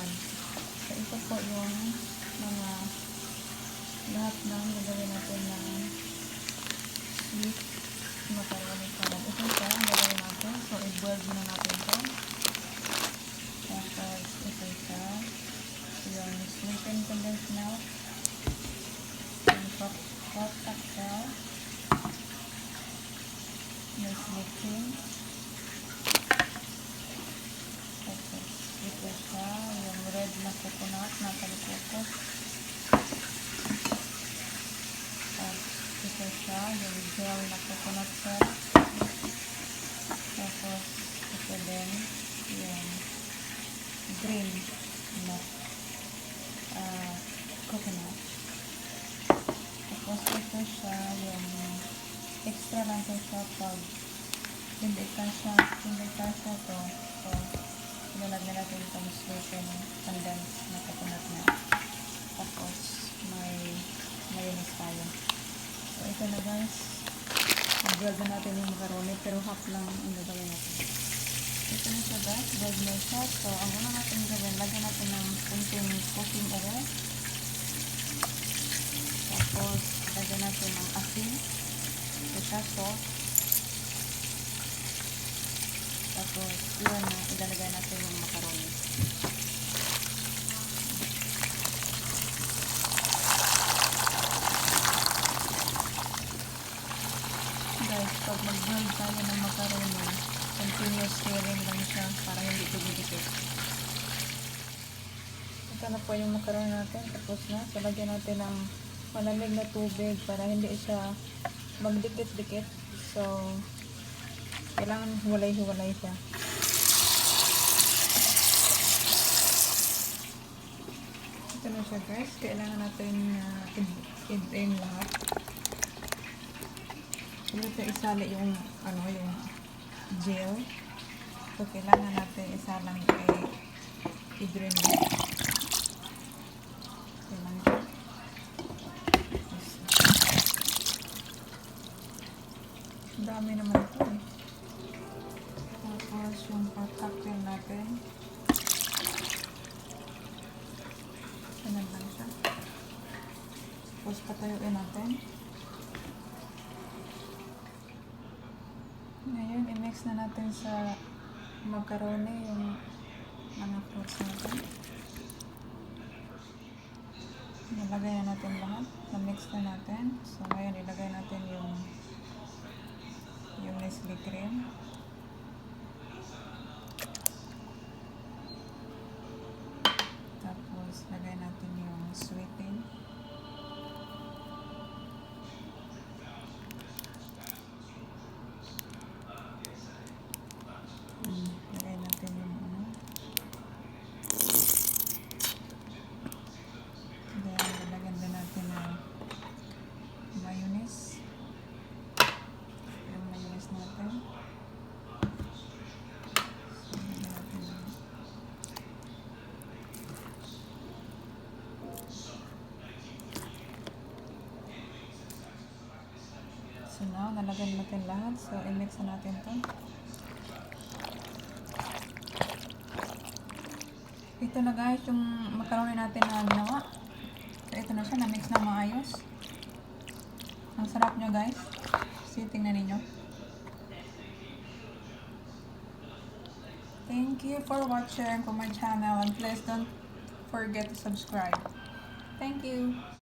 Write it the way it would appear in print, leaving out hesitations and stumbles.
Ayan. So, ito po yung mga lahat ng gagawin natin ng sweet macaroni salad. Ito siya ang gagawin natin. So, i-boil na natin ito. Tapos, ito siya. Yung sweetened condensed milk. Yung hot cocktail. Nestle cream. Tapos, ito siya. Yung red na coconut na talikokos. Ito siya, yung gel na coconut syrup. Tapos, ito din, yung green na coconut. Tapos, ito siya, yung extra lang ito siya pag hindi kasya to. So, ilalagyan natin itong sweetened condensed na coconut na. Tapos, may mayonnaise tayo. So, ito na guys. Mag-build na natin yung macaroni, pero half lang ang gagawin natin. Ito na siya guys. Build na siya. So, ang una natin gawin, lagyan natin ng kunting cooking oil. Tapos, lagyan natin ng asin. Ito siya, salt. Tapos, yun na ilalagay natin yung macaroni. Guys, pag mag-boil tayo ng macaroni, continuous stirring lang siya para hindi dumidikit. Ito na po yung macaroni natin. Tapos na. So, lagyan natin ng malamig na tubig para hindi siya magdikit-dikit. So, kailangan hiwalay-hiwalay siya. Ito na siya guys. Kailangan natin i-drain lahat. Dito isali yung yung gel. So, kailangan natin isalang i-drain lahat. Kailangan siya. Ang dami naman ito eh. Tapos yung cocktail natin. Ganun lang siya. Tapos patayuin natin. Ngayon, i-mix na natin sa macaroni yung mga fruits natin. Nilagay na natin lahat. Na-mix na natin. So, ngayon, ilagay natin yung Nestle cream. Tapos, lagay natin yung sweetening. Lagay natin yung lalagyan din natin ng mayonnaise. Yung mayonnaise natin. So now, nalagyan natin lahat. So, i-mix na natin ito. Ito na guys, yung macaroni natin na ginawa. So, ito na siya. Na-mix na maayos. Ang sarap nyo guys. So, tingnan ninyo. Thank you for watching for my channel. And please don't forget to subscribe. Thank you.